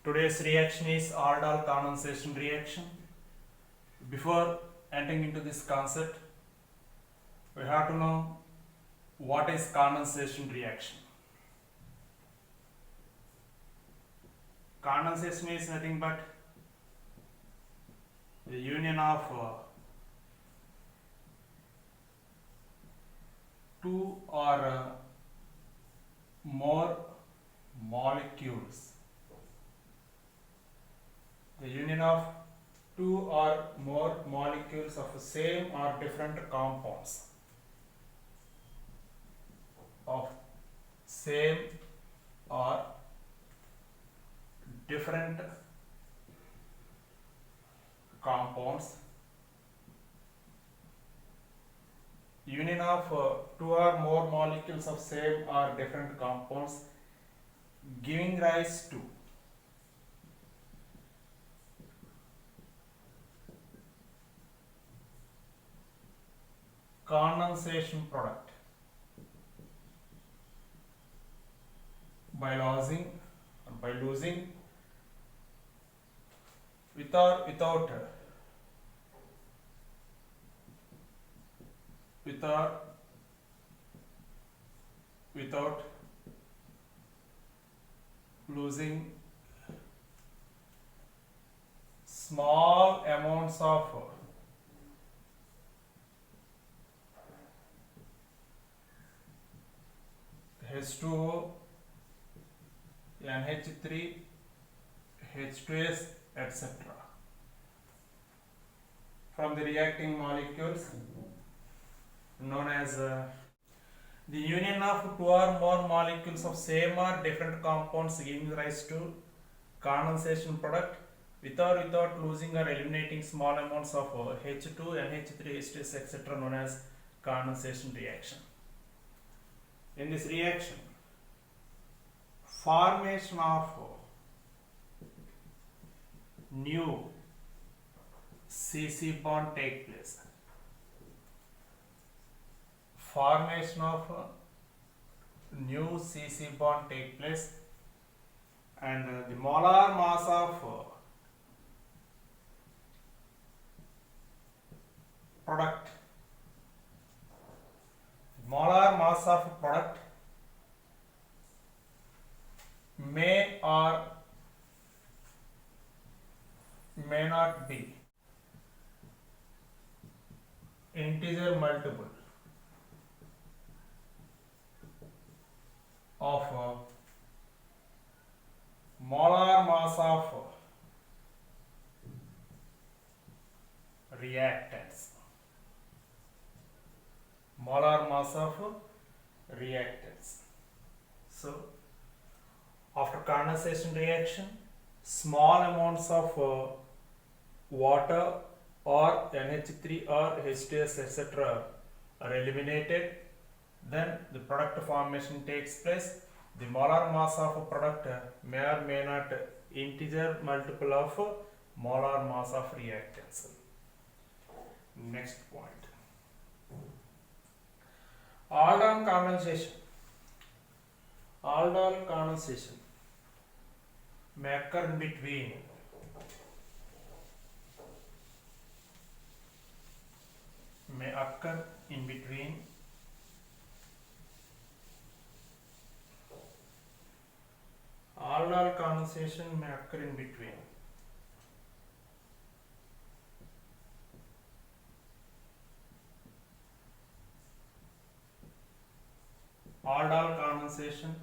Today's reaction is Aldol condensation reaction. Before entering into this concept, we have to know what is condensation reaction. Condensation is nothing but the union of two or more molecules. The union of two or more molecules of the same or different compounds of same or different compounds. Union of two or more molecules of same or different compounds giving rise to condensation product by losing without losing small amounts of H2O, NH3, H2S, etc. from the reacting molecules known as the union of two or more molecules of same or different compounds giving rise to condensation product without losing or eliminating small amounts of H2, NH3, H2S, etc. known as condensation reaction. In this reaction, formation of new CC bond take place. Formation of new CC bond take place, and the molar mass of product. Molar mass of product may or may not be integer multiple of molar mass of reactants. Molar mass of reactants. So, after condensation reaction, small amounts of water or NH3 or H2S, etc. are eliminated. Then the product formation takes place. The molar mass of a product may or may not integer multiple of molar mass of reactants. Next point. Aldol condensation. Aldol condensation may occur in between aldol condensation may occur in between aldol condensation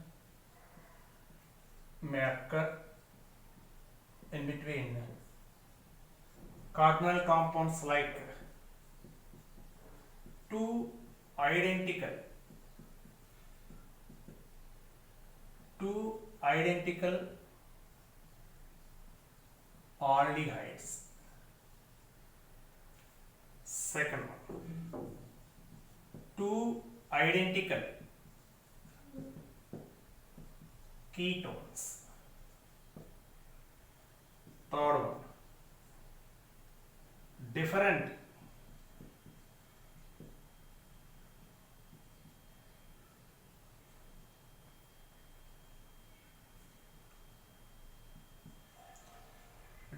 may occur in between cardinal compounds like two identical aldehydes. Second one, two identical ketones. Third one, different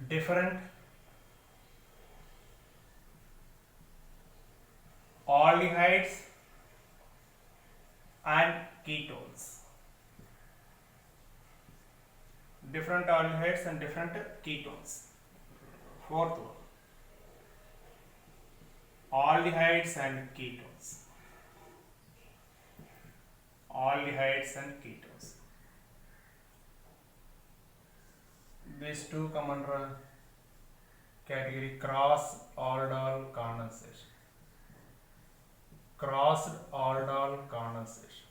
different aldehydes and ketones. Different aldehydes and different ketones. Fourth one, aldehydes and ketones. Aldehydes and ketones. These two come under category cross aldol condensation. Crossed aldol condensation.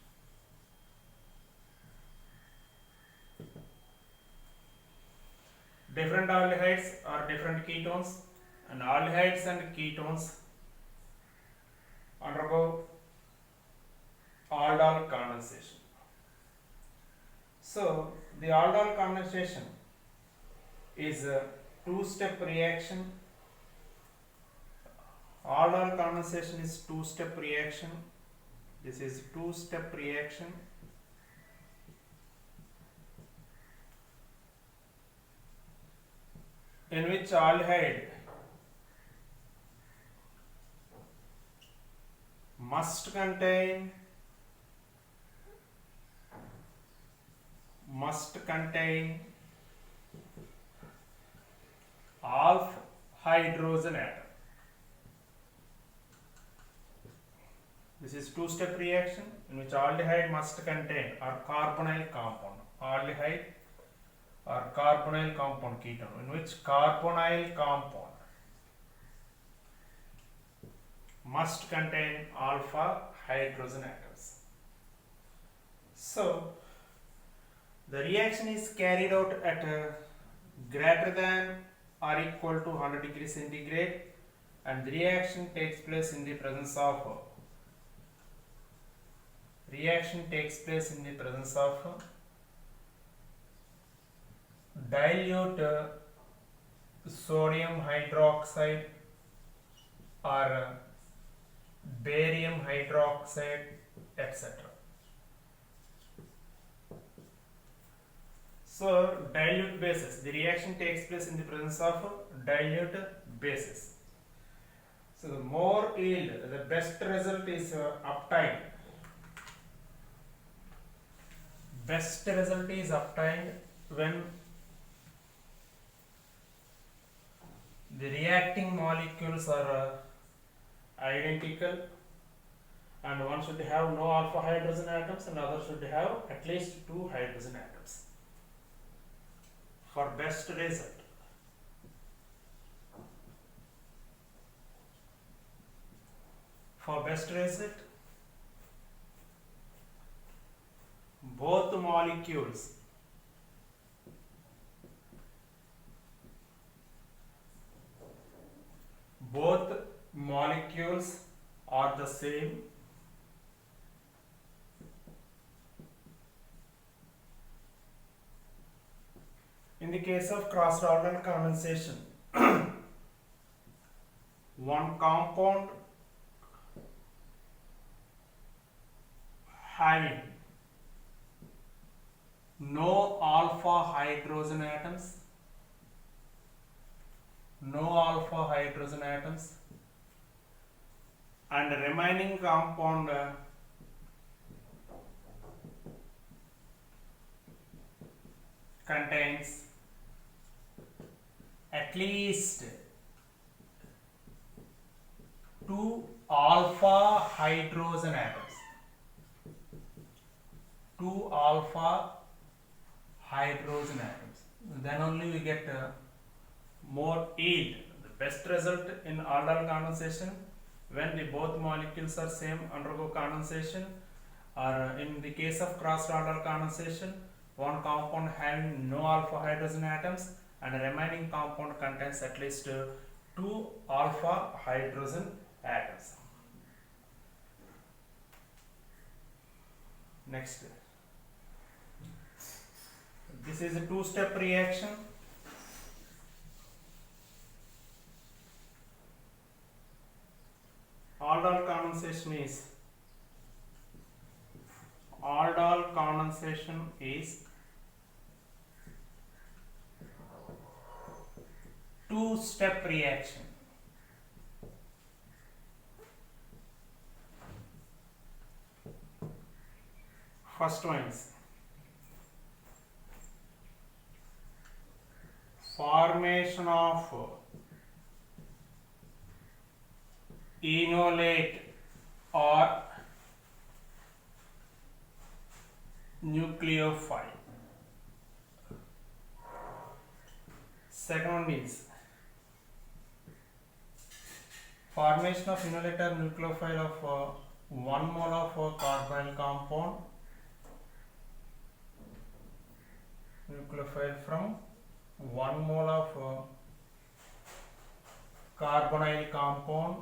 Different aldehydes or different ketones, and aldehydes and ketones undergo aldol condensation. So the aldol condensation is a two-step reaction. Aldol condensation is two-step reaction. This is two-step reaction. In which aldehyde must contain alpha hydrogen atom. This is two-step reaction in which aldehyde must contain or carbonyl compound. Aldehyde or carbonyl compound ketone, in which carbonyl compound must contain alpha hydrogen atoms. So the reaction is carried out at greater than or equal to 100 degrees centigrade, and the reaction takes place in the presence of dilute sodium hydroxide or barium hydroxide, etc. So dilute bases, the reaction takes place in the presence of dilute bases. So the more yield, the best result is obtained. Best result is obtained when the reacting molecules are identical, and one should have no alpha hydrogen atoms and other should have at least 2 hydrogen atoms for best result. For best result, both molecules are the same. In the case of crossed aldol condensation, one compound having no alpha hydrogen atoms, and remaining compound contains at least 2 alpha hydrogen atoms. 2 alpha hydrogen atoms. Then only we get more yield. The best result in aldol condensation when the both molecules are same undergo condensation, or in the case of crossed aldol condensation, one compound having no alpha hydrogen atoms and the remaining compound contains at least 2 alpha hydrogen atoms. Next, this is a two-step reaction. Aldol condensation is two-step reaction. First one is formation of enolate or nucleophile. Second one is formation of enolate or nucleophile of 1 mole of carbonyl compound, nucleophile from 1 mole of carbonyl compound.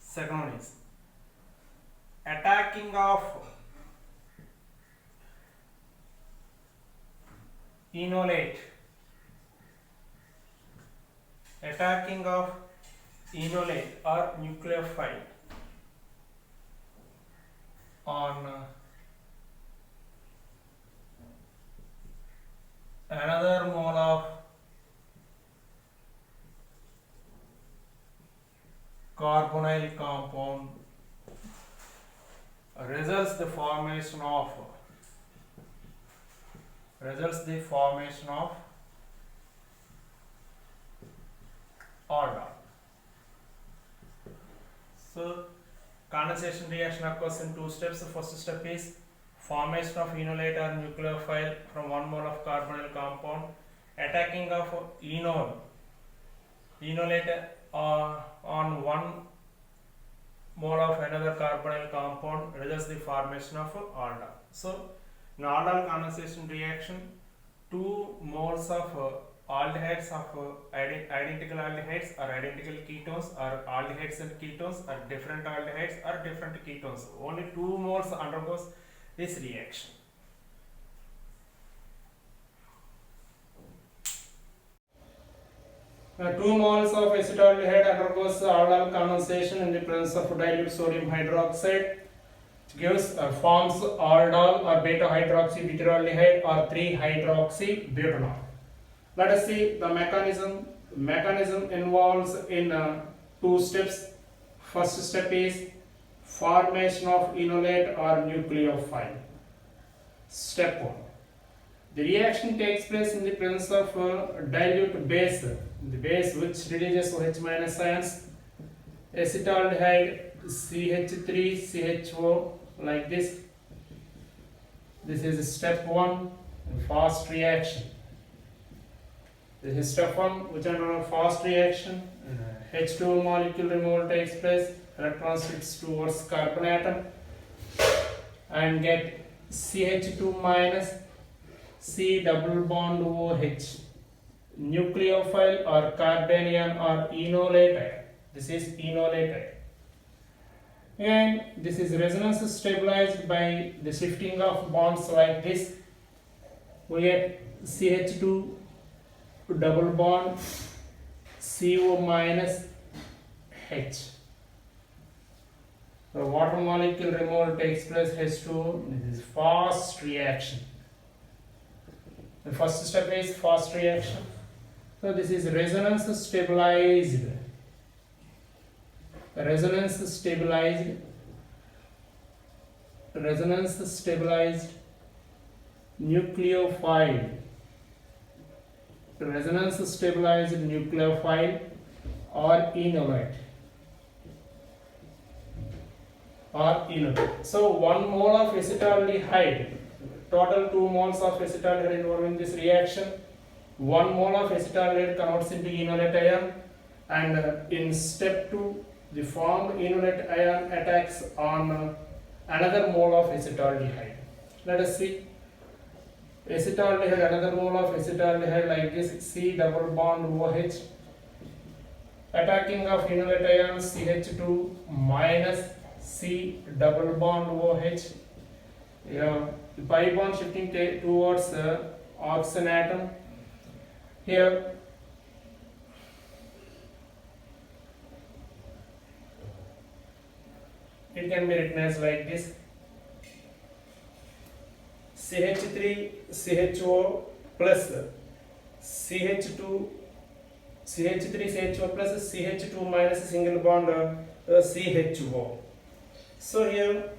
Second one is attacking of enolate, attacking of enolate or nucleophile on another mole of carbonyl compound results the formation of aldol. So condensation reaction occurs in two steps. The first step is formation of enolate or nucleophile from 1 mole of carbonyl compound, attacking of enolate on 1 mole of another carbonyl compound results the formation of aldol. So in aldol condensation reaction, 2 moles of aldehydes of identical aldehydes or identical ketones, or aldehydes and ketones, or different aldehydes or different ketones. Only 2 moles undergoes this reaction. Now 2 moles of acetaldehyde undergoes aldol condensation in the presence of dilute sodium hydroxide, which gives forms aldol or beta hydroxybutyraldehyde or 3-hydroxybutanol. Let us see the mechanism. Mechanism involves in 2 steps. First step is formation of enolate or nucleophile. Step 1. The reaction takes place in the presence of dilute base, the base which releases OH- ions, acetaldehyde CH3CHO, like this. This is step 1, fast reaction. This is step 1, which under fast reaction, H2 molecule removal takes place, electron switches towards carbon atom and get CH2 minus C double bond OH, nucleophile or carbanion or enolate. This is enolate. And this is resonance stabilized by the shifting of bonds like this. We get CH2 double bond CO minus H. The water molecule removal takes place H2. This is fast reaction. The first step is fast reaction. So this is resonance stabilized. Resonance stabilized nucleophile. Resonance stabilized nucleophile or enolate. So 1 mole of acetaldehyde, total 2 moles of acetaldehyde involved in this reaction. 1 mole of acetaldehyde converts into enolate ion, and in step 2 the formed enolate ion attacks on another mole of acetaldehyde. Let us see. Acetaldehyde, another mole of acetaldehyde like this, C double bond OH, attacking of enolate ion CH2 minus C double bond OH. The pi bond shifting towards oxygen atom. Here it can be written as like this: CH3 CHO plus CH2 CH3CHO plus CH2 minus single bond CHO. So here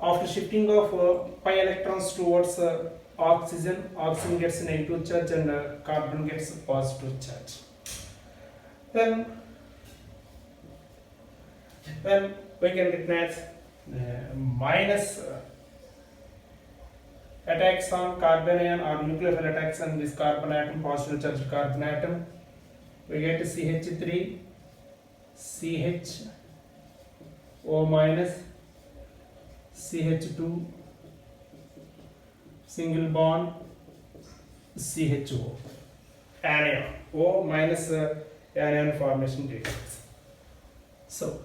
after shifting of pi electrons towards oxygen gets negative charge and carbon gets positive charge. Then we can recognize minus attacks on carbon ion or nucleophile attacks on this carbon atom, positive charged carbon atom. We get CH3, CHO minus, CH2, single bond, CHO, anion, O minus anion formation takes place. So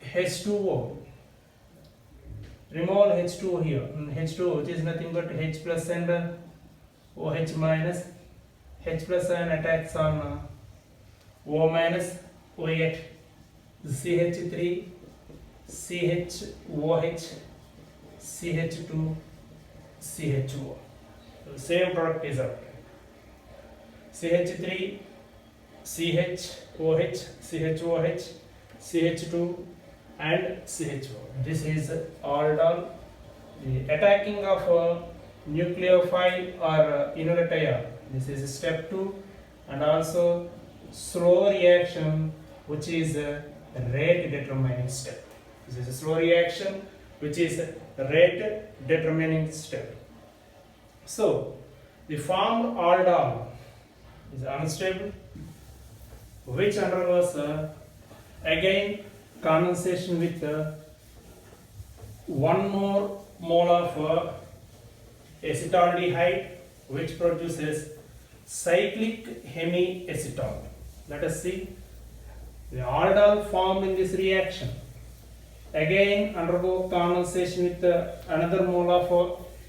H2O, remove H2O here. H2O, which is nothing but H plus and OH minus. H plus ion attacks on O minus, O8, CH3, CHOH, CH2, CHO. So same product is out. CH3, CHOH, CHOH, CH2 and CHO. This is aldol. The attacking of nucleophile or inert ion. This is step 2, and also slow reaction, which is a rate determining step. This is a slow reaction, which is a rate determining step. So the formed aldol is unstable, which undergoes again condensation with 1 more mole of acetaldehyde, which produces cyclic hemiacetal. Let us see the aldol formed in this reaction. Again undergo condensation with another mole of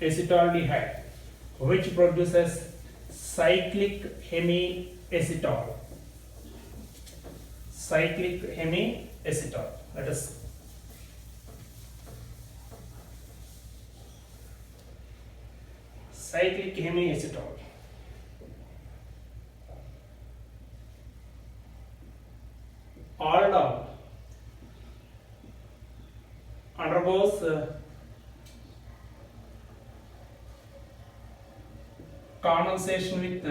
acetaldehyde, which produces cyclic hemiacetal. Cyclic hemiacetal. Let us see. Cyclic hemiacetal. Aldol undergoes condensation with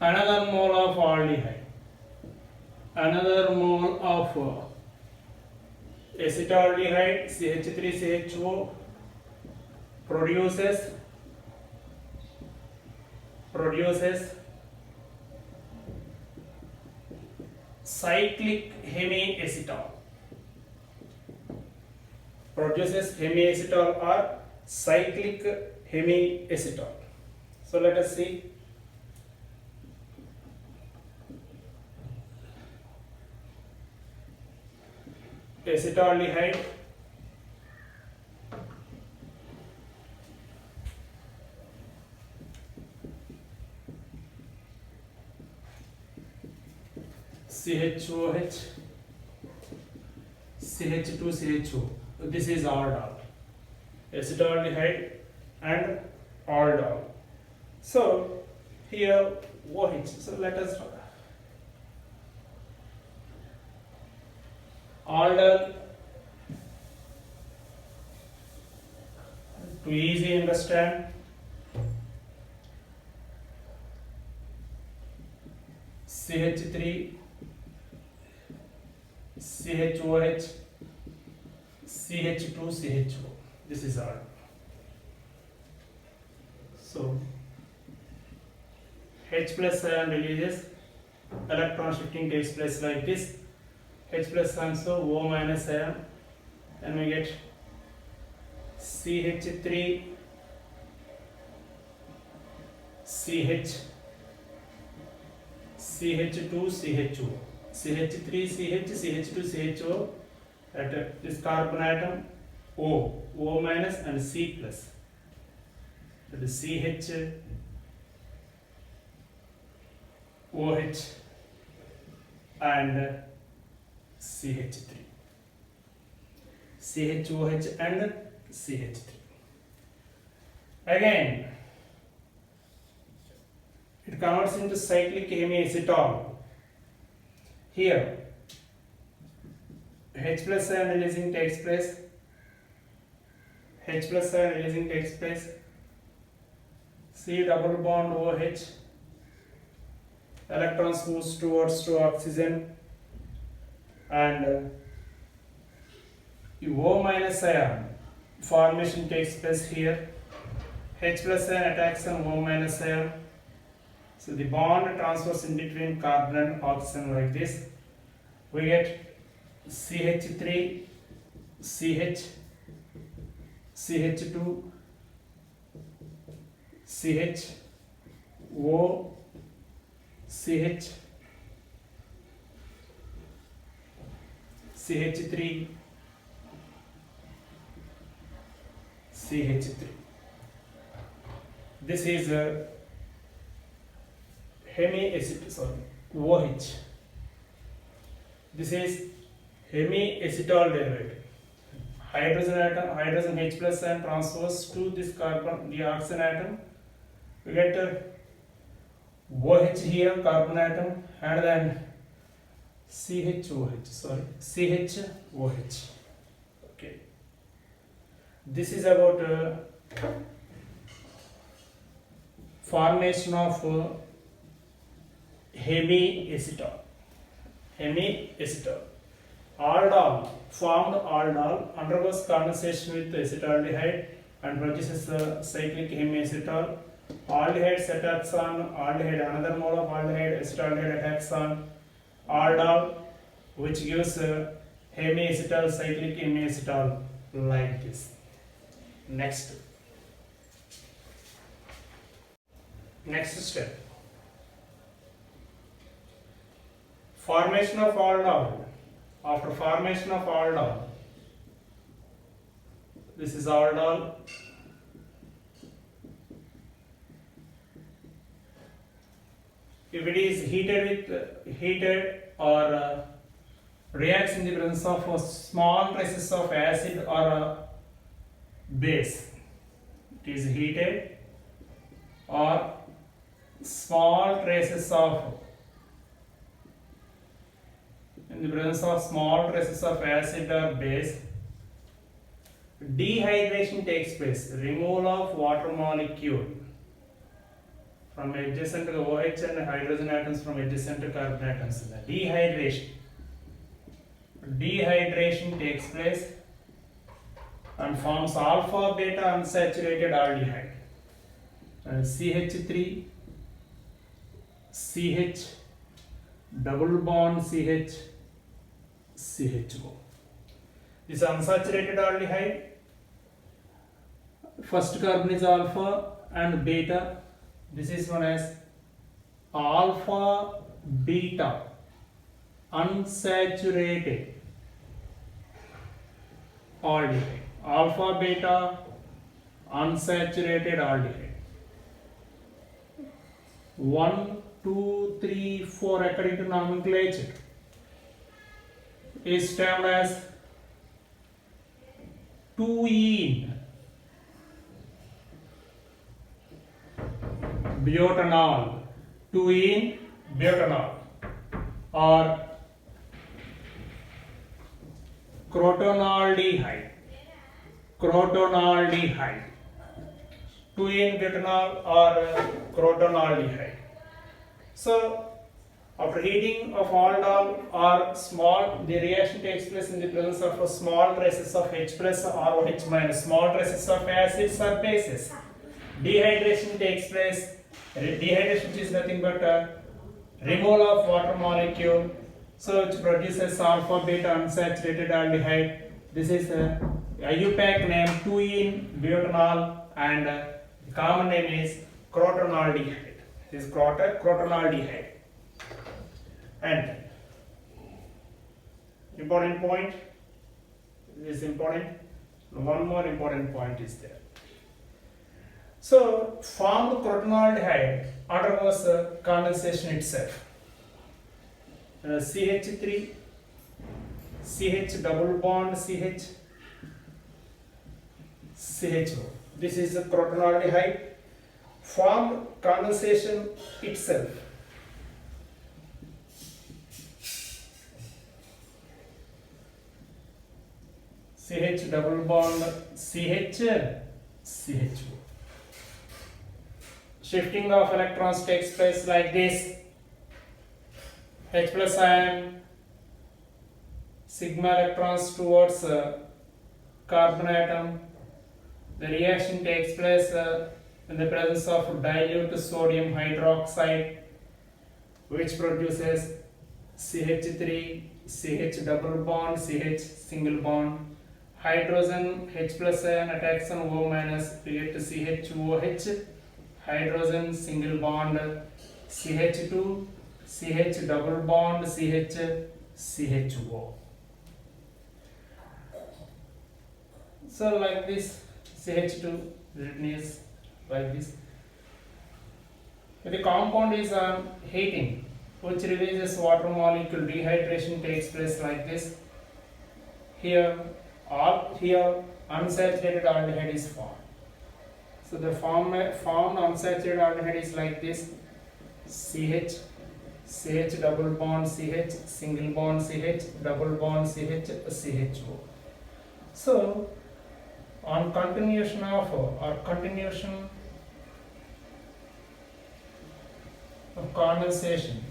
another mole of aldehyde, another mole of acetaldehyde, CH3CHO, produces cyclic hemiacetal. Produces hemiacetal or cyclic hemiacetal. So let us see. Acetaldehyde, CHOH, CH2CHO. This is aldol. Acetaldehyde and aldol. So here OH. So let us aldol, to easy understand, CH3, CHOH, CH2, CHO. This is aldol. So H plus ion releases, electron shifting takes place like this. H plus ion, so O minus ion, and we get CH3, CH, CH2, CHO, CH3, CH, CH2, CHO, at this carbon atom, O minus and C plus. That is CH, OH and CH3. CHOH and CH3. Again, it converts into cyclic hemiacetal. Here, H plus ion releasing takes place. H plus ion releasing takes place. C double bond OH. Electrons moves towards to oxygen, and O minus ion formation takes place here. H plus ion attacks on O minus ion. So the bond transfers in between carbon and oxygen like this. We get CH3, CH, CH2, CH, O, CH, CH3, CH3. This is a OH. This is hemiacetal derivative. Hydrogen atom, hydrogen H plus ion transfers to this carbon, the oxygen atom. We get OH here, carbon atom, and then CHOH. Okay. This is about formation of hemiacetal. Aldol, formed aldol, undergoes condensation with acetaldehyde and produces a cyclic hemiacetal. Aldehyde attacks on aldehyde, another mode of aldehyde, acetaldehyde attacks on aldol, which gives hemiacetal, cyclic hemiacetal like this. Next step. Formation of aldol. After formation of aldol, this is aldol. If it is heated or reacts in the presence of small traces of acid or base, it is heated or small traces of, in the presence of small traces of acid or base, dehydration takes place, removal of water molecule from adjacent OH and hydrogen atoms from adjacent carbon atoms. Dehydration takes place and forms alpha beta unsaturated aldehyde. And CH3, CH, double bond CH, CHO. This unsaturated aldehyde, first carbon is alpha and beta. This is known as alpha beta unsaturated aldehyde. Alpha beta unsaturated aldehyde. 1, 2, 3, 4 according to nomenclature is termed as 2-ene butanol, 2-ene butanol, or crotonaldehyde, 2-ene butanol or crotonaldehyde. So, after heating of aldol or small, the reaction takes place in the presence of small traces of H plus or OH minus, small traces of acids or bases. Dehydration takes place. Dehydration is nothing but removal of water molecule, so it produces alpha beta unsaturated aldehyde. This is a IUPAC name 2-ene butanol, and the common name is crotonaldehyde. This is crotonaldehyde. And important point, this is important. One more important point is there. So, formed crotonaldehyde undergoes condensation itself. CH3, CH double bond CH, CHO. This is the crotonaldehyde formed condensation itself. CH double bond CH CHO. Shifting of electrons takes place like this. H plus ion sigma electrons towards carbon atom. The reaction takes place in the presence of dilute sodium hydroxide, which produces CH3, CH double bond, CH single bond. Hydrogen H plus ion attacks on O minus, we get CHOH, hydrogen single bond, CH2, CH double bond, CH, CHO. So like this, CH2 written is like this. The compound is on heating, which releases water molecule. Dehydration takes place like this. Here unsaturated aldehyde is formed. So the formed unsaturated aldehyde is like this: CH, CH double bond CH, single bond CH, double bond CH, CHO. So on continuation of condensation,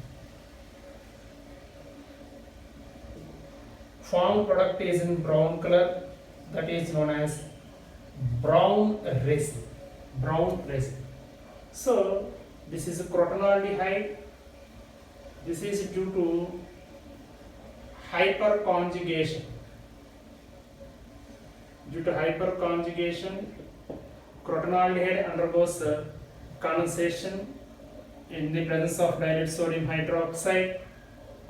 formed product is in brown color, that is known as brown resin. So this is a crotonaldehyde. This is due to hyperconjugation. Due to hyperconjugation, crotonaldehyde undergoes condensation in the presence of dilute sodium hydroxide.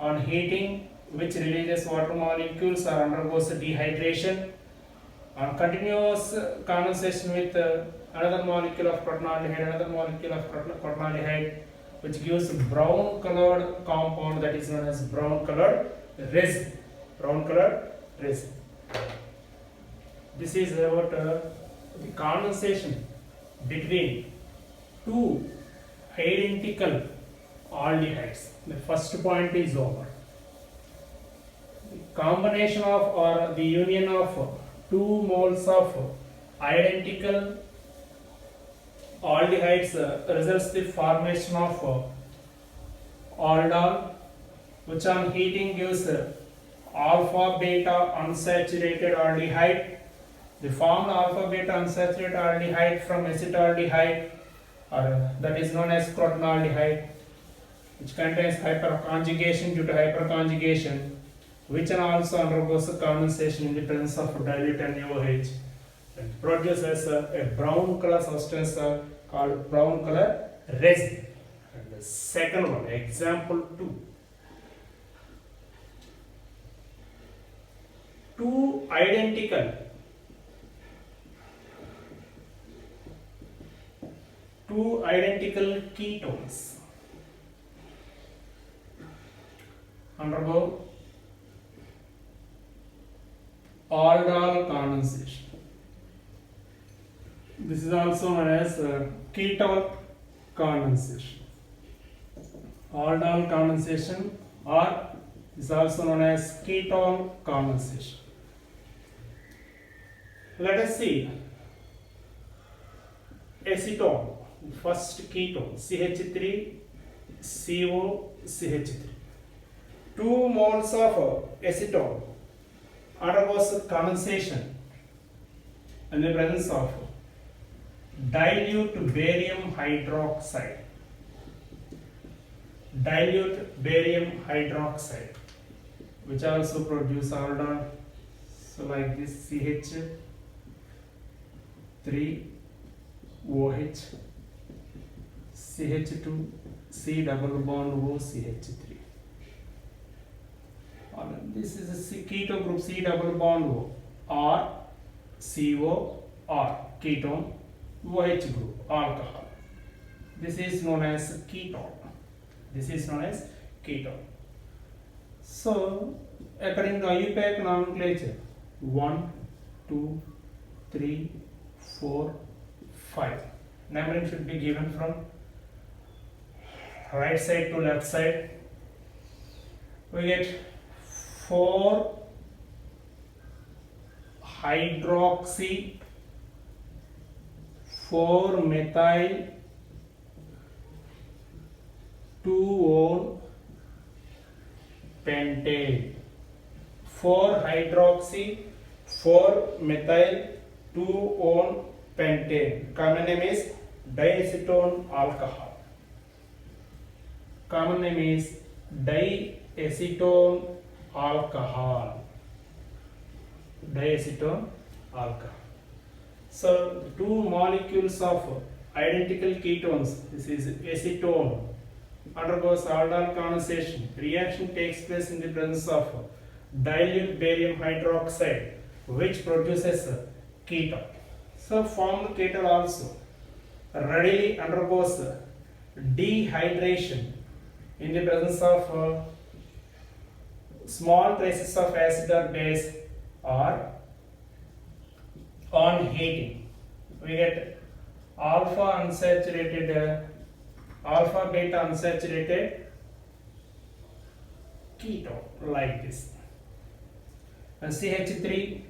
On heating, which releases water molecules, or undergoes dehydration. On continuous condensation with another molecule of crotonaldehyde, which gives brown colored compound, that is known as brown colored resin. This is about the condensation between two identical aldehydes. The first point is over. The combination of, or the union of, 2 moles of identical aldehydes results the formation of aldol, which on heating gives alpha beta unsaturated aldehyde. The formed alpha beta unsaturated aldehyde from acetaldehyde, or that is known as crotonaldehyde, which contains hyperconjugation. Due to hyperconjugation, which also undergoes condensation in the presence of dilute NaOH and produces a brown color substance called brown color resin. And the second one, example 2. Two identical ketones undergo aldol condensation. This is also known as ketone condensation. Aldol condensation, or is also known as ketone condensation. Let us see acetone, first ketone, CH3 CO CH3. 2 moles of acetone undergoes condensation in the presence of dilute barium hydroxide. Which also produce aldol. So like this, CH3 OH, CH2 C double bond O CH3. This is a keto group, C double bond O, or CO, or ketone, OH group, alcohol. This is known as ketone. So according to IUPAC nomenclature, 1, 2, 3, 4, 5. Numbering should be given from right side to left side. We get 4 hydroxy 4 methyl 2-one pentane. 4 hydroxy 4 methyl 2-one pentane. Common name is diacetone alcohol. Common name is diacetone alcohol. Diacetone alcohol. So two molecules of identical ketones, this is acetone, undergoes aldol condensation. Reaction takes place in the presence of dilute barium hydroxide, which produces ketone. So formed ketone also readily undergoes dehydration in the presence of small traces of acid or base, or on heating we get alpha beta unsaturated ketone like this. And CH3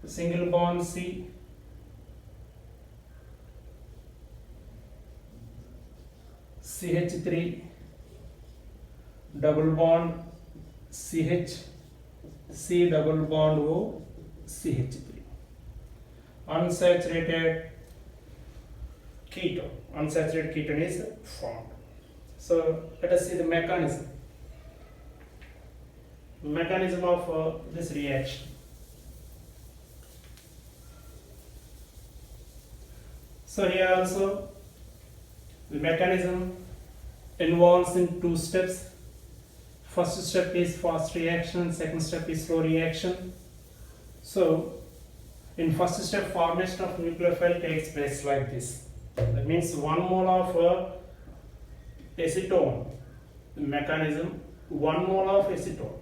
single bond C, CH3 double bond CH, C double bond O, CH3. Unsaturated ketone is formed. So let us see the mechanism of this reaction. So here also the mechanism involves in 2 steps. First step is fast reaction, second step is slow reaction. So in first step, formation of nucleophile takes place like this. That means 1 mole of acetone. The mechanism, 1 mole of acetone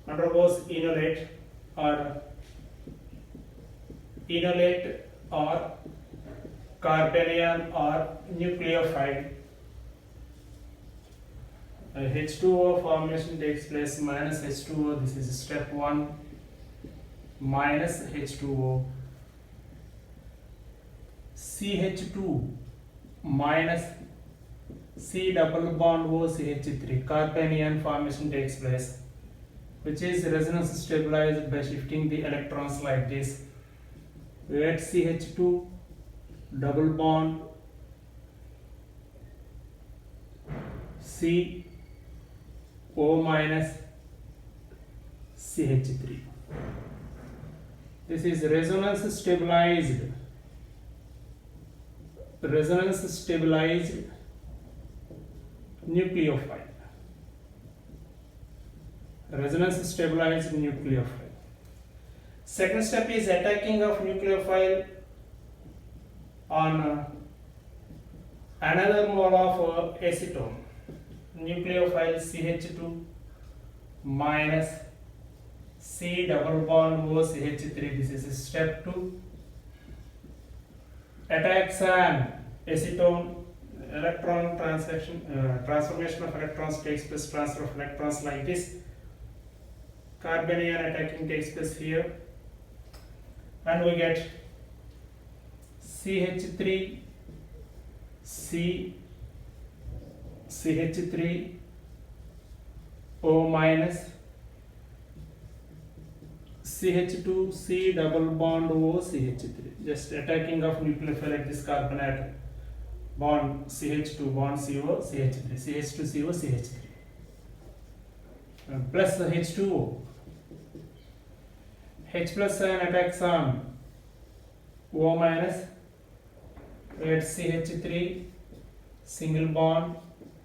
undergoes enolate or carbanion or nucleophile. H2O formation takes place minus H2O. This is step 1. Minus H2O, CH2 minus C double bond O CH3, carbanion formation takes place, which is resonance stabilized by shifting the electrons like this. We get CH2 double bond C O minus CH3. This is resonance stabilized nucleophile. Resonance stabilized nucleophile. Second step is attacking of nucleophile on another mole of acetone. Nucleophile CH2 minus C double bond O CH3. This is step 2. Attacks an acetone. Electron transformation of electrons takes place. Transfer of electrons like this. Carbanion attacking takes place here, and we get CH3 C CH3 O minus CH2 C double bond O CH3. Just attacking of nucleophile at this carbon atom. Bond CH2 bond CO CH3 CH2 CO CH3 plus the H2O. H plus ion attacks on O minus. We get CH3 single bond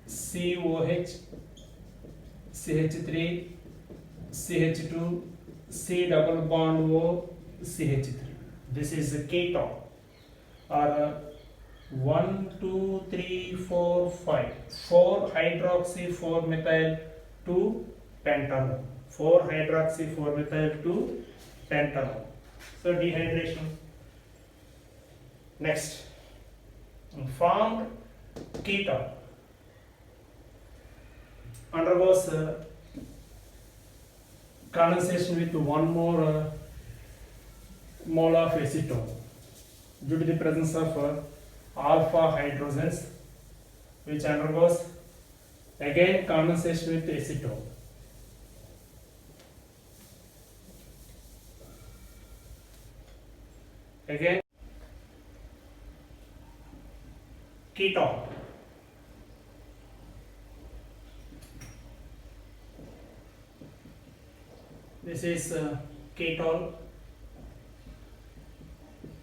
COH CH3 CH2 C double bond O CH3. This is a ketone, or 1 2 3 4 5 4 hydroxy 4 methyl 2 pentanol. 4 hydroxy 4 methyl 2 pentanol. So dehydration. Next, formed ketone undergoes condensation with one more mole of acetone due to the presence of alpha hydrogens, which undergoes again condensation with acetone. Again ketone. This is ketone,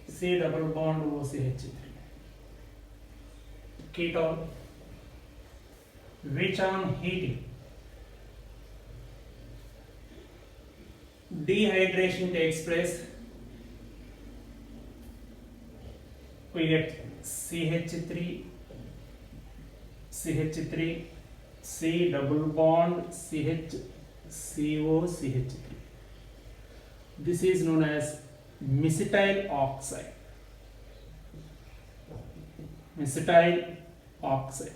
C double bond OCH3. Ketone, which on heating dehydration takes place, we get CH3, CH3, C double bond CH, CO, CH3. This is known as mesitile oxide. Mesitile oxide.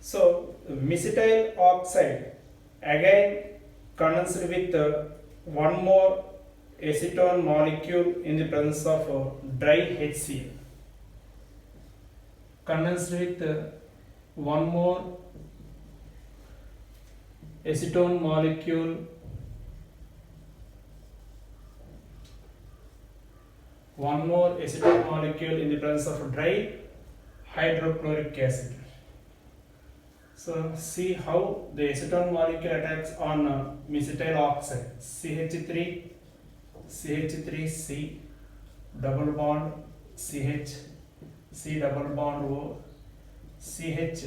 So mesitile oxide again condensed with one more acetone molecule in the presence of dry HCl. Condensed with one more acetone molecule, in the presence of dry hydrochloric acid. So see how the acetone molecule attacks on mesitile oxide. CH3, C double bond CH, C double bond O, CH,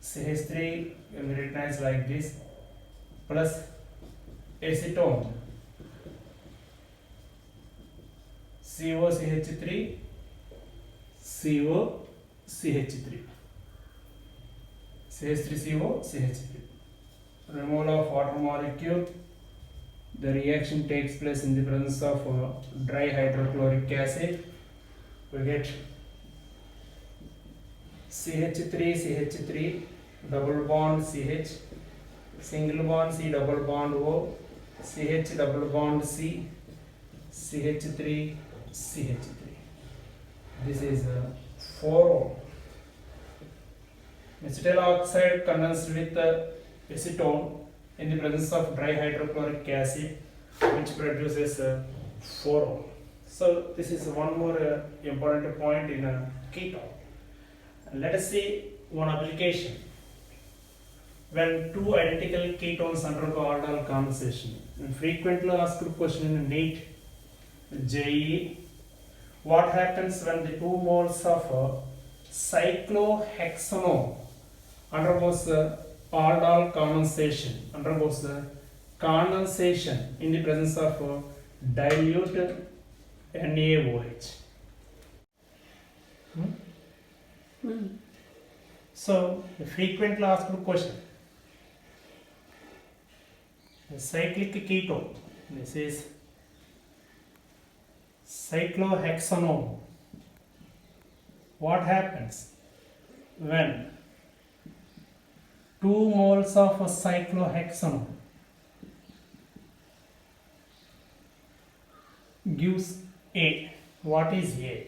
CH3 will be written as like this, plus acetone, COCH3, COCH3, CH3COCH3. Removal of water molecule. The reaction takes place in the presence of dry hydrochloric acid. We get CH3, double bond CH, single bond C double bond O, CH double bond C, CH3, CH3. This is 4O. Mesitile oxide condensed with acetone in the presence of dry hydrochloric acid, which produces 4O. So this is one more important point in a ketone. Let us see one application. When two identical ketones undergo aldol condensation, frequently asked question in NEET JEE, what happens when the 2 moles of cyclohexanone undergoes aldol condensation, in the presence of dilute NaOH? So, the frequently asked question. The cyclic ketone, this is cyclohexanone. What happens when 2 moles of cyclohexanone gives A? What is A?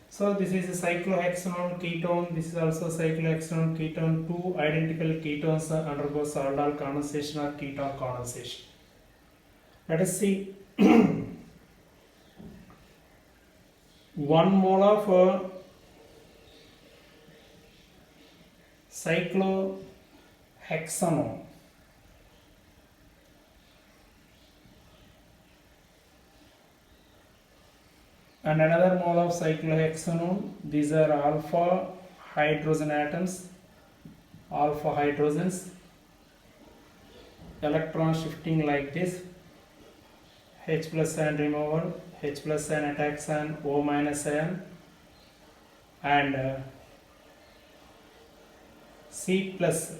So this is a cyclohexanone ketone, this is also cyclohexanone ketone. 2 identical ketones undergoes aldol condensation or ketone condensation. Let us see. 1 mole of cyclohexanone and another mole of cyclohexanone. These are alpha hydrogen atoms, alpha hydrogens, electron shifting like this, H plus ion removal, H plus ion attacks on O minus ion, and C plus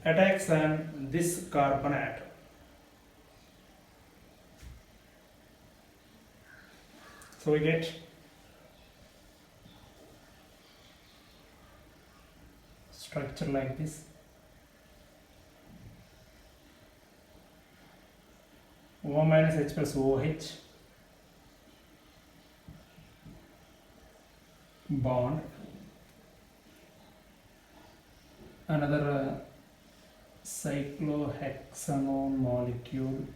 attacks on this carbon atom. So we get structure like this. O minus H plus OH bond, another cyclohexanone molecule,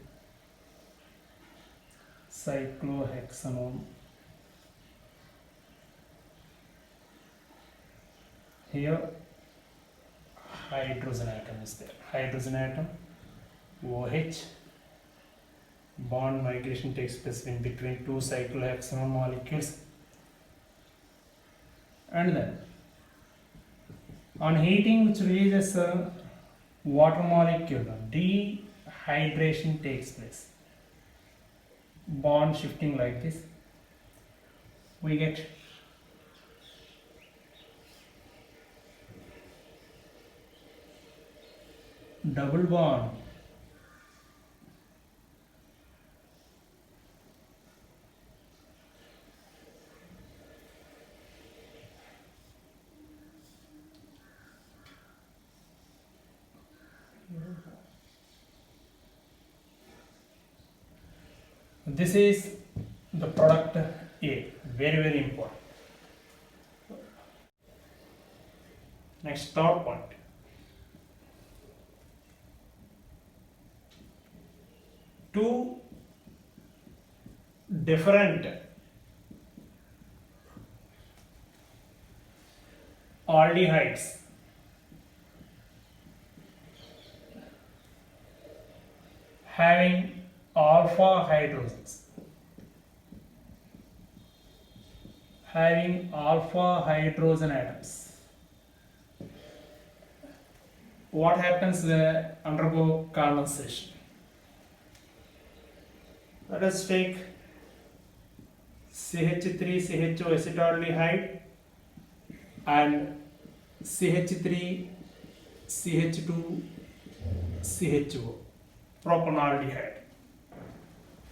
cyclohexanone. Here hydrogen atom is there, hydrogen atom, OH, bond migration takes place in between two cyclohexanone molecules, and then on heating, which releases a water molecule, dehydration takes place, bond shifting like this, we get double bond, this is the product A, very important. Next, third point. Two different aldehydes having alpha hydrogens, having alpha hydrogen atoms. What happens? They undergo condensation. Let us take CH3CHO acetaldehyde and CH3CH2CHO propanaldehyde.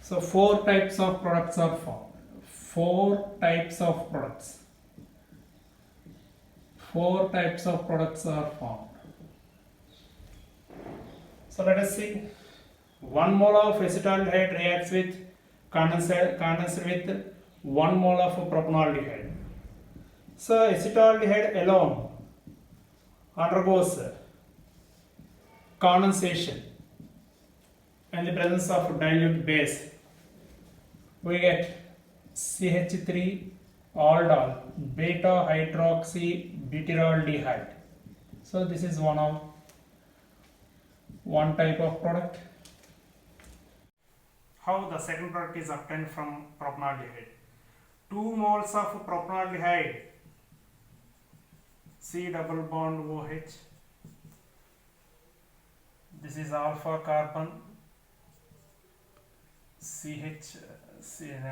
So four types of products are formed. Four types of products are formed. So let us see. 1 mole of acetaldehyde reacts with condenses with 1 mole of propanaldehyde. So acetaldehyde alone undergoes condensation in the presence of dilute base. We get CH3 aldol beta hydroxy butyraldehyde. So this is one type of product. How the second product is obtained from propanaldehyde? 2 moles of propanaldehyde, C double bond OH. This is alpha carbon,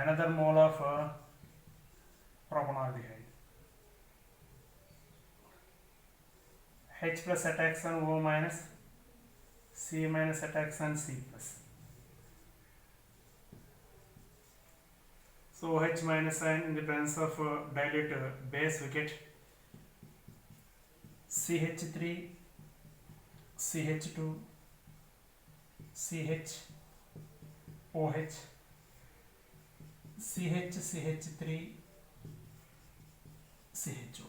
another mole of propanaldehyde. H plus attacks on O minus, C minus attacks on C plus. So OH minus ion in the presence of dilute base, we get CH3, CH2, CH, OH, CH, CH3, CHO,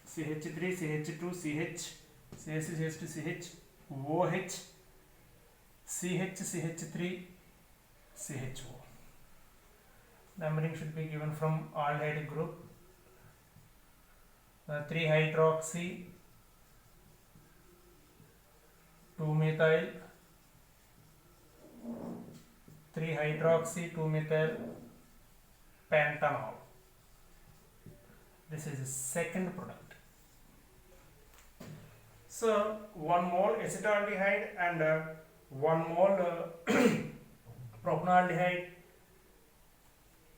CH3, CH2, CH, CH2, CH, OH, CH, CH3, CHO. Numbering should be given from aldehyde group. 3 hydroxy, 2 methyl, 3 hydroxy, 2 methyl pentanol. This is the second product. So 1 mole acetaldehyde and 1 mole propanaldehyde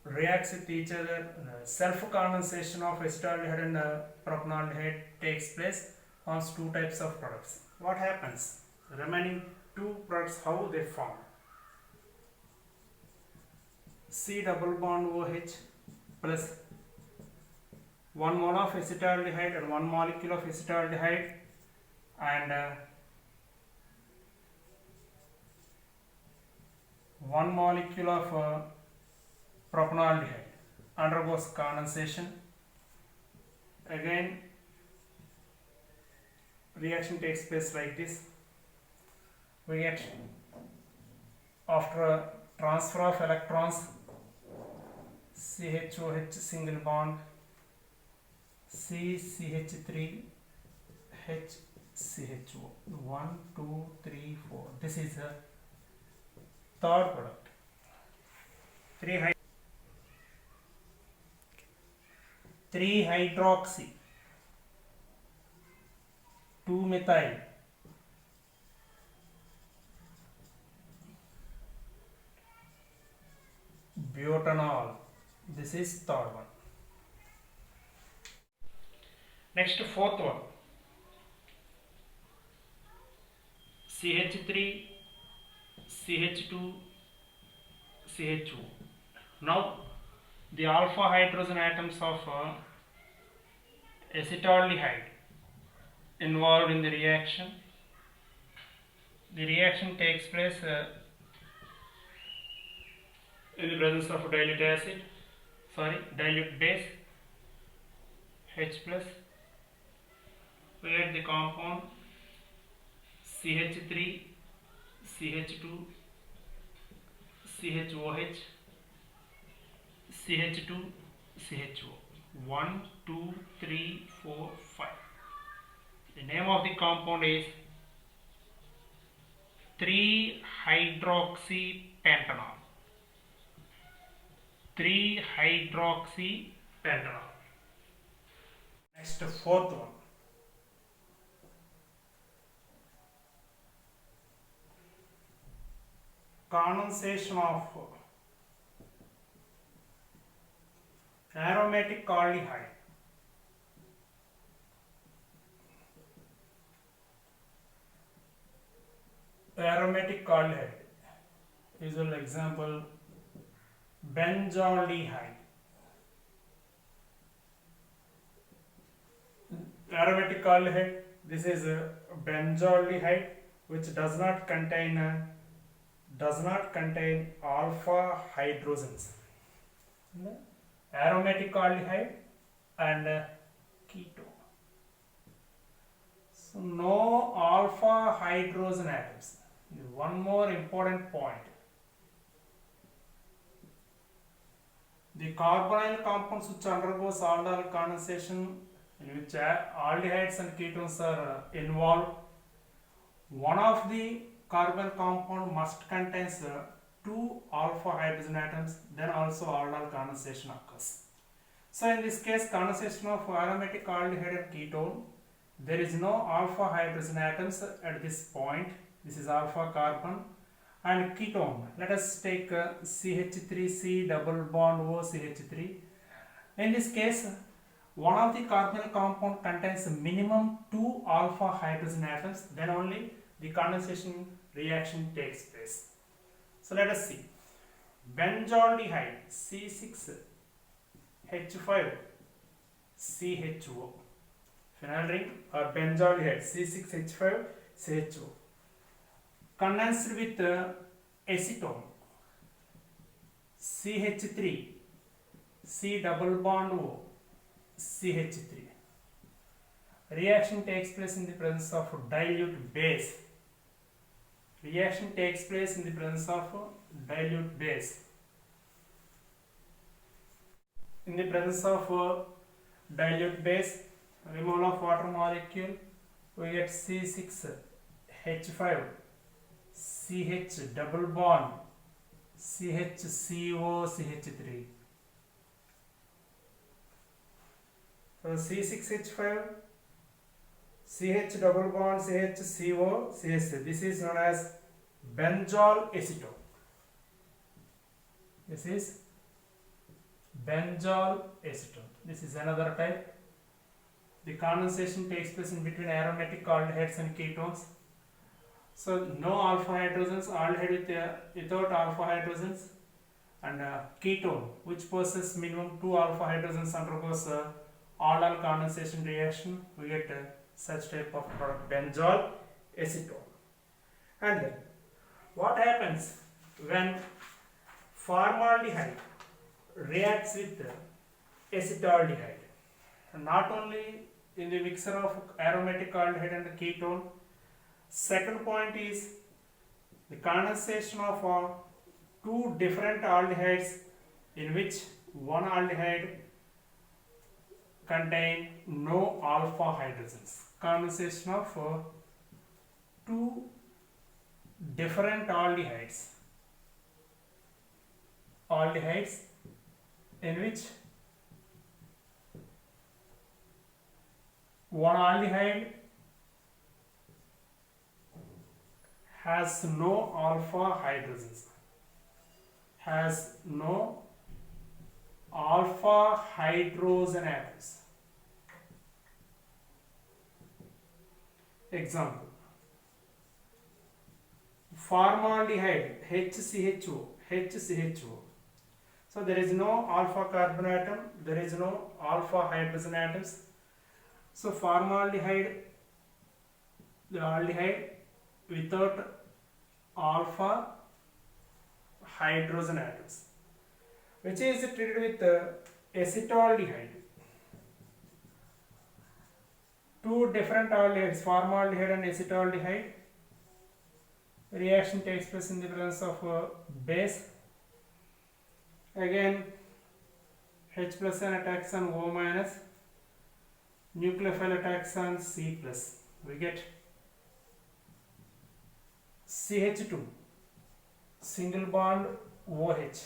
reacts with each other. Self condensation of acetaldehyde and propanaldehyde takes place on two types of products. what happens? Remaining two products, how they form? C double bond OH plus 1 mole of acetaldehyde and 1 molecule of acetaldehyde, and 1 molecule of propanaldehyde undergoes condensation. Again, reaction takes place like this. We get, after a transfer of electrons, CHOH single bond, CCH3 HCHO. 1, 2, 3, 4. This is a third product. 3 hydroxy 2 methyl butanol. This is third one. Next, fourth one, CH3 CH2 CHO. Now the alpha hydrogen atoms of acetaldehyde involved in the reaction. The reaction takes place in the presence of dilute base H plus. We get the compound CH3 CH2 CHOH CH2 CHO. 1, 2, 3, 4, 5. The name of the compound is 3-hydroxypentanol. 3-hydroxypentanol. Next, fourth one. Condensation of aromatic aldehyde. Aromatic aldehyde. Usual example, benzaldehyde. Aromatic aldehyde. This is a benzaldehyde which does not contain alpha hydrogens. Aromatic aldehyde and ketone. So no alpha hydrogen atoms. One more important point. The carbonyl compounds which undergoes aldol condensation, in which aldehydes and ketones are involved, one of the carbonyl compound must contains 2 alpha hydrogen atoms, then also aldol condensation occurs. So in this case, condensation of aromatic aldehyde and ketone, there is no alpha hydrogen atoms at this point. This is alpha carbon. And ketone, let us take CH3C double bond O CH3. In this case, one of the carbonyl compound contains minimum 2 alpha hydrogen atoms, then only the condensation reaction takes place. So let us see. Benzaldehyde C6H5CHO. Phenyl ring or benzaldehyde C6H5CHO. Condensed with acetone CH3C double bond O CH3. Reaction takes place in the presence of dilute base. Reaction takes place in the presence of dilute base. In the presence of dilute base, removal of water molecule, we get C6H5 CH double bond CHCO CH3. So C6H5 CH double bond CHCO CH3. This is known as benzol acetone. This is benzol acetone. This is another type. the condensation takes place in between aromatic aldehydes and ketones. So no alpha hydrogens, aldehyde without alpha hydrogens, and ketone which possesses minimum 2 alpha hydrogens undergoes aldol condensation reaction. We get such type of product, benzol acetone. And what happens when formaldehyde reacts with acetaldehyde? Not only in the mixture of aromatic aldehyde and ketone. Second point is the condensation of two different aldehydes in which one aldehyde contain no alpha hydrogens. Condensation of two different aldehydes in which one aldehyde has no alpha hydrogens, has no alpha hydrogen atoms. Example: formaldehyde HCHO. So there is no alpha carbon atom, there is no alpha hydrogen atoms. So formaldehyde, the aldehyde without alpha hydrogen atoms, which is treated with acetaldehyde. Two different aldehydes, formaldehyde and acetaldehyde. Reaction takes place in the presence of base. Again, H plus n attacks on O minus, nucleophile attacks on C plus. We get CH2, single bond OH,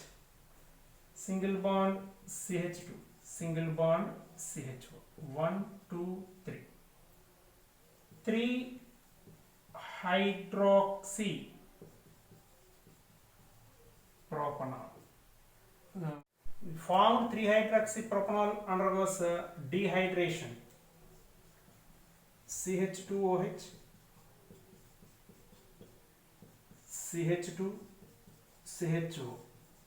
single bond CH2, single bond CHO. 1, 2, 3. 3 hydroxy propanol. Formed 3 hydroxy propanol undergoes dehydration. CH2OH, CH2, CHO.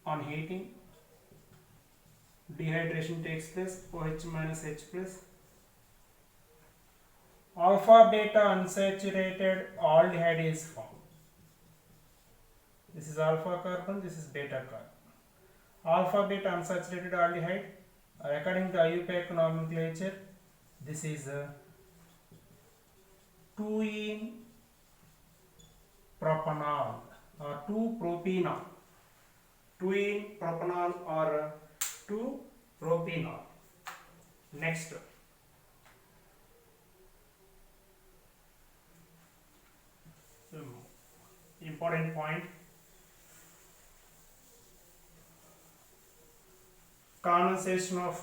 On heating, dehydration takes place, OH minus H plus. Alpha beta unsaturated aldehyde is formed. This is alpha carbon, this is beta carbon. Alpha beta unsaturated aldehyde, according to IUPAC nomenclature, this is 2-ene propanol or 2-propanol. 2-ene propanol or 2-propanol. Next, important point: condensation of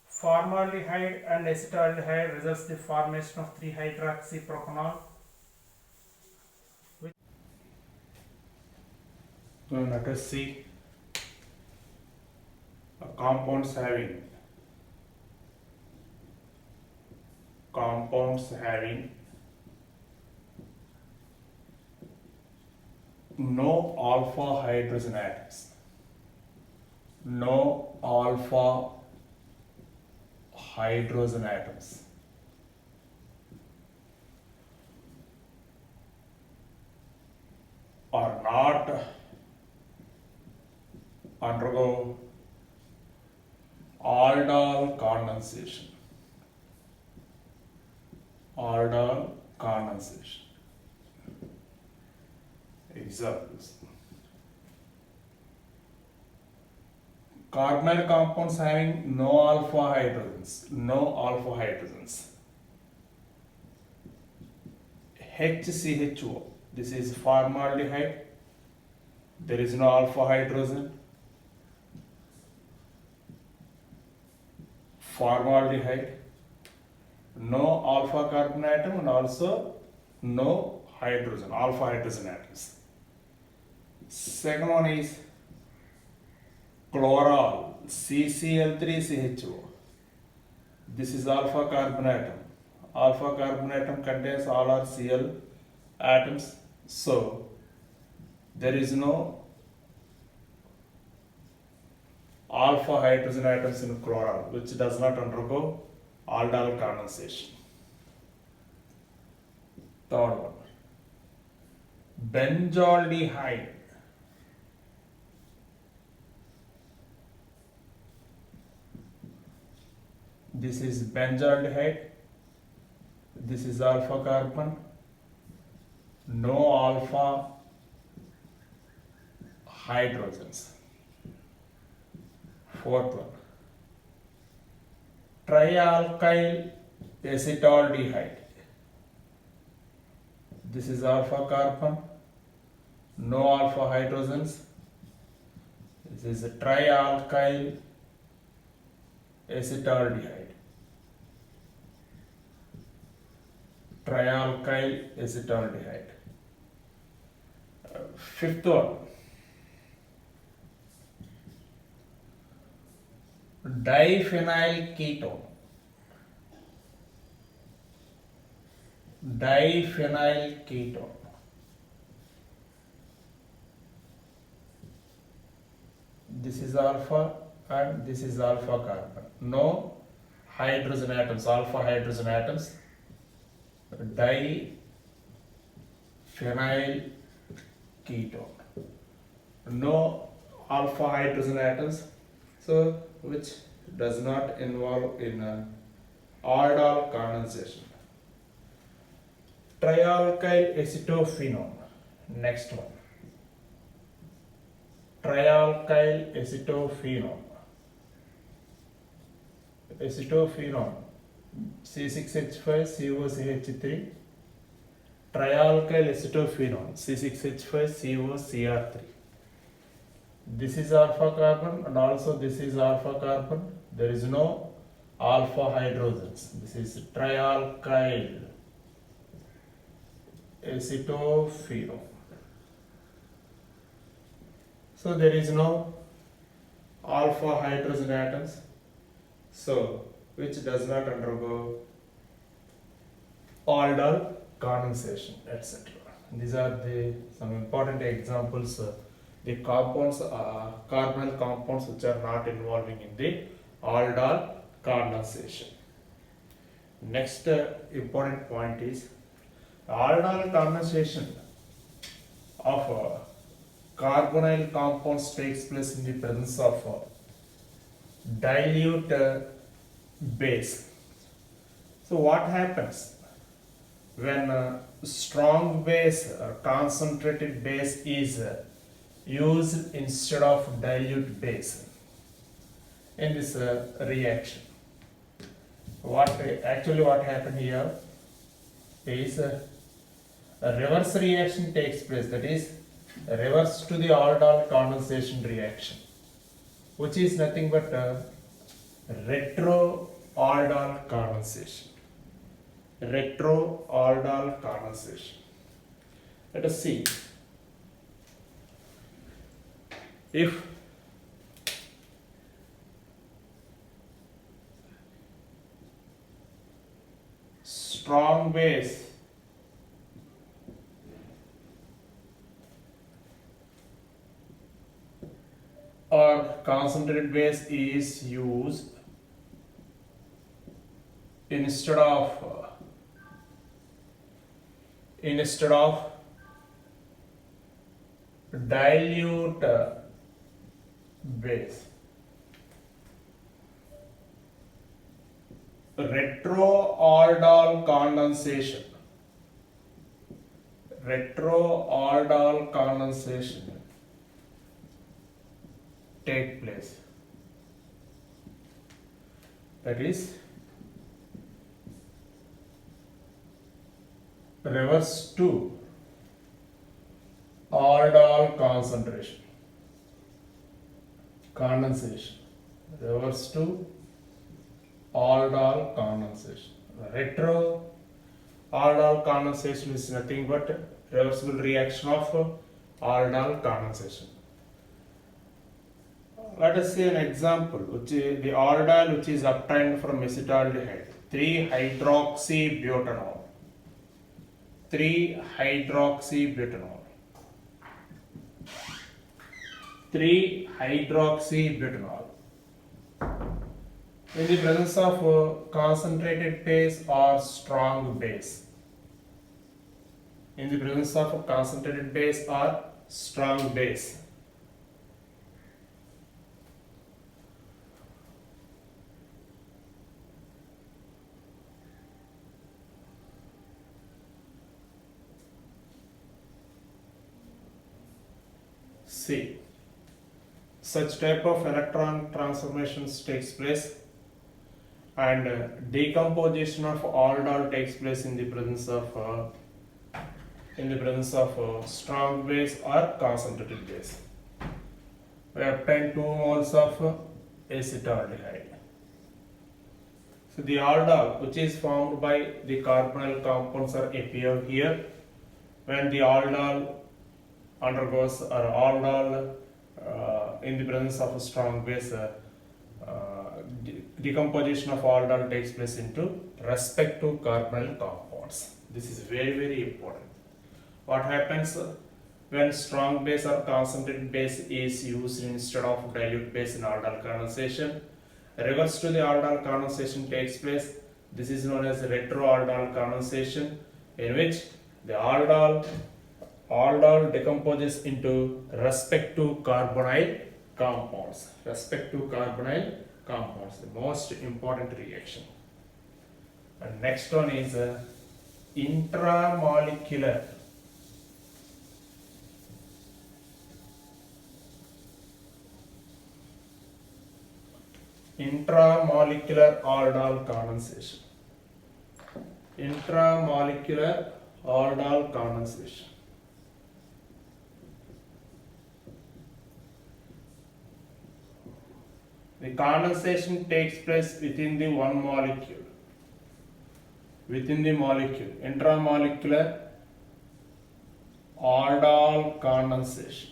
formaldehyde and acetaldehyde results in the formation of 3-hydroxypropanol. Now let us see compounds having no alpha hydrogen atoms. No alpha hydrogen atoms. Are not undergo aldol condensation. Aldol condensation. Examples: carbonyl compounds having no alpha hydrogens. HCHO, this is formaldehyde, there is no alpha hydrogen. Formaldehyde, no alpha carbon atom and also no alpha hydrogen atoms. Second one is chloral, CCl3CHO. This is alpha carbon atom. Alpha carbon atom contains all our Cl atoms. So there is no alpha hydrogen atoms in chloral, which does not undergo aldol condensation. Third one, benzaldehyde. This is benzaldehyde. This is alpha carbon. No alpha hydrogens. Fourth one, trialkyl acetaldehyde. This is alpha carbon, no alpha hydrogens. This is a trialkyl acetaldehyde. Trialkyl acetaldehyde. Fifth one, diphenyl ketone. Diphenyl ketone. This is alpha and this is alpha carbon. No hydrogen atoms, alpha hydrogen atoms. Diphenyl ketone. No alpha hydrogen atoms. So which does not involve in aldol condensation. Trialkyl acetophenone. Next one. Trialkyl acetophenone. Acetophenone. C6H5COCH3. Trialkyl acetophenone. C6H5COCr3. This is alpha carbon and also this is alpha carbon. There is no alpha hydrogens. This is trialkyl acetophenone. So there is no alpha hydrogen atoms, so which does not undergo aldol condensation, etc. These are the some important examples. The compounds, carbonyl compounds which are not involving in the aldol condensation. Next important point is aldol condensation of carbonyl compounds takes place in the presence of dilute base. So what happens when strong base or concentrated base is used instead of dilute base in this reaction? What happened here is a reverse reaction takes place, that is reverse to the aldol condensation reaction, which is nothing but retro aldol condensation. Retro aldol condensation. Let us see. If strong base or concentrated base is used instead of dilute base, retroaldol condensation take place. That is reverse to aldol condensation, reverse to aldol condensation. Retro aldol condensation is nothing but reversible reaction of aldol condensation. let us see an example, which is the aldol which is obtained from acetaldehyde, 3-hydroxybutanol. 3-hydroxybutanol. 3-hydroxybutanol. In the presence of concentrated base or strong base. In the presence of a concentrated base or strong base. C. Such type of electron transformations takes place, and decomposition of aldol takes place in the presence of strong base or concentrated base. We obtain 2 moles of acetaldehyde. So the aldol which is formed by the carbonyl compounds are appear here. When the aldol undergoes or aldol in the presence of a strong base, decomposition of aldol takes place into respective carbonyl compounds. This is very, very important. What happens when strong base or concentrated base is used instead of dilute base in aldol condensation? Reverse to the aldol condensation takes place. This is known as retroaldol condensation, in which the aldol decomposes into respective carbonyl compounds. Respective carbonyl compounds, the most important reaction. And next one is intramolecular. Intramolecular aldol condensation. Intramolecular aldol condensation. The condensation takes place within the one molecule. Within the molecule. Intramolecular aldol condensation.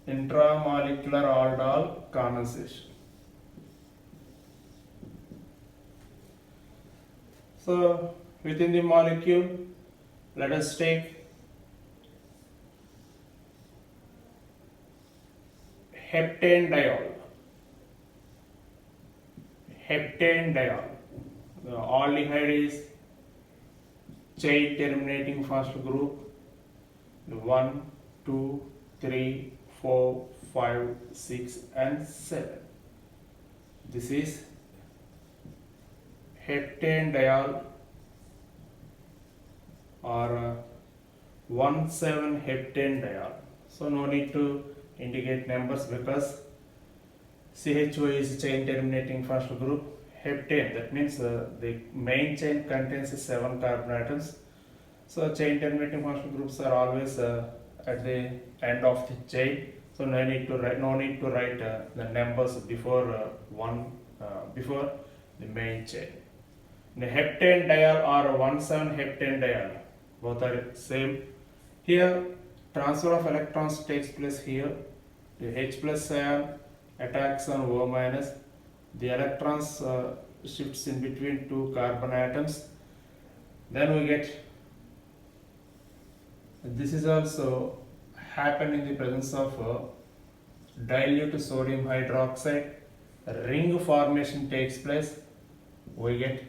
Intramolecular aldol condensation. So, within the molecule, let us take heptanediol. Heptanediol. The aldehyde is chain terminating phosphate group. 1, 2, 3, 4, 5, 6 and 7. This is heptanediol or 1,7-heptanediol. So no need to indicate numbers because CHO is chain terminating phosphate group. Heptane, that means the main chain contains 7 carbon atoms. So chain terminating phosphate groups are always at the end of the chain. So no need to write the numbers before before the main chain. The heptanediol or 1,7-heptanediol, both are same. Here transfer of electrons takes place here. The H plus ion attacks on O minus. The electrons shifts in between 2 carbon atoms. Then we get, this is also happen in the presence of dilute sodium hydroxide. Ring formation takes place. We get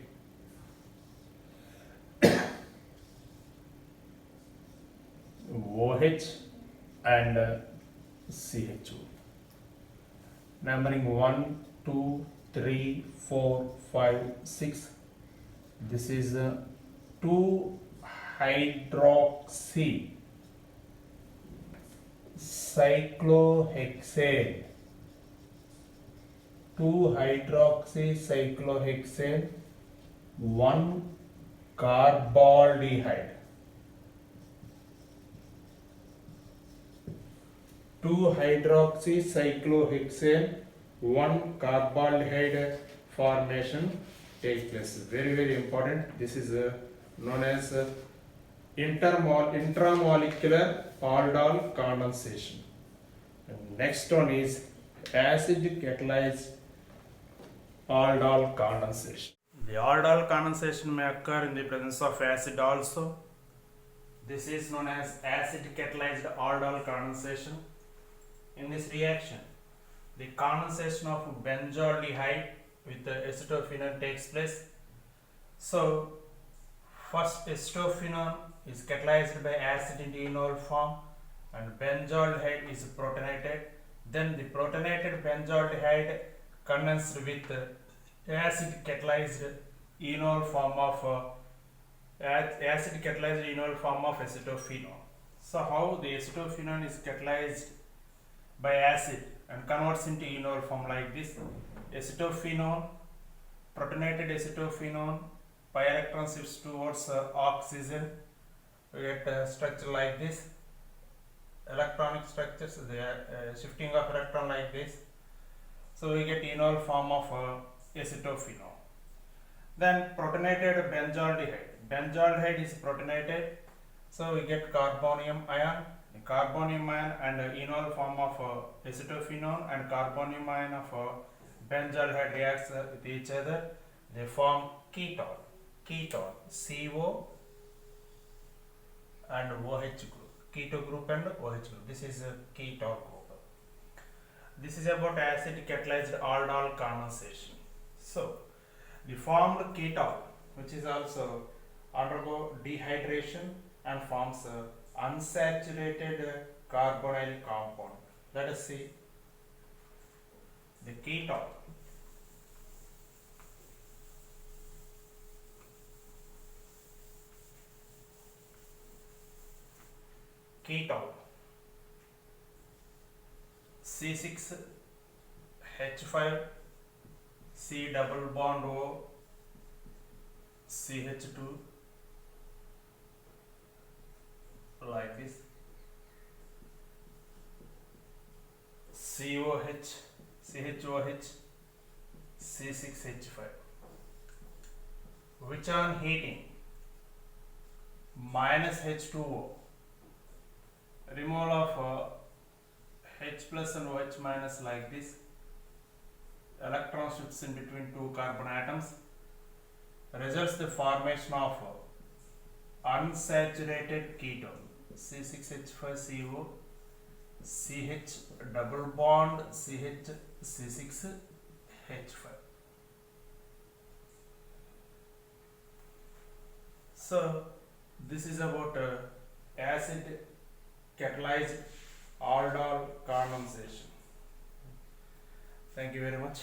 OH and CHO. Numbering 1, 2, 3, 4, 5, 6. This is 2-hydroxy cyclohexane. 2-hydroxy cyclohexane, 1-carbaldehyde. 2-hydroxy cyclohexane, 1-carbaldehyde formation takes place. Very, very important. This is known as intramolecular aldol condensation. And next one is acid catalyzed aldol condensation. The aldol condensation may occur in the presence of acid also. This is known as acid catalyzed aldol condensation. In this reaction, the condensation of benzaldehyde with the acetophenone takes place. So, first acetophenone is catalyzed by acid into enol form and benzaldehyde is protonated. Then the protonated benzaldehyde condensed with acid catalyzed enol form of acetophenone. So how the acetophenone is catalyzed by acid and converts into enol form like this. Acetophenone, protonated acetophenone, pi electron shifts towards oxygen. We get a structure like this. Electronic structures, they are shifting of electron like this. So we get enol form of acetophenone. Then protonated benzaldehyde. Benzaldehyde is protonated, so we get carbonium ion. The carbonium ion and enol form of acetophenone and carbonium ion of benzaldehyde reacts with each other. They form ketone. Ketone, CO and OH group. Keto group and OH group. This is a ketone group. This is about acid catalyzed aldol condensation. So, the formed ketone, which is also undergo dehydration and forms a unsaturated carbonyl compound. Let us see the ketone. Ketone C6H5 C double bond O CH2 like this, COH CHOH C6H5, which on heating minus H2O, removal of H plus and OH minus like this, electron shifts in between two carbon atoms, results the formation of unsaturated ketone C6H5CO CH double bond CH C6H5. So this is about acid catalyzed aldol condensation. Thank you very much.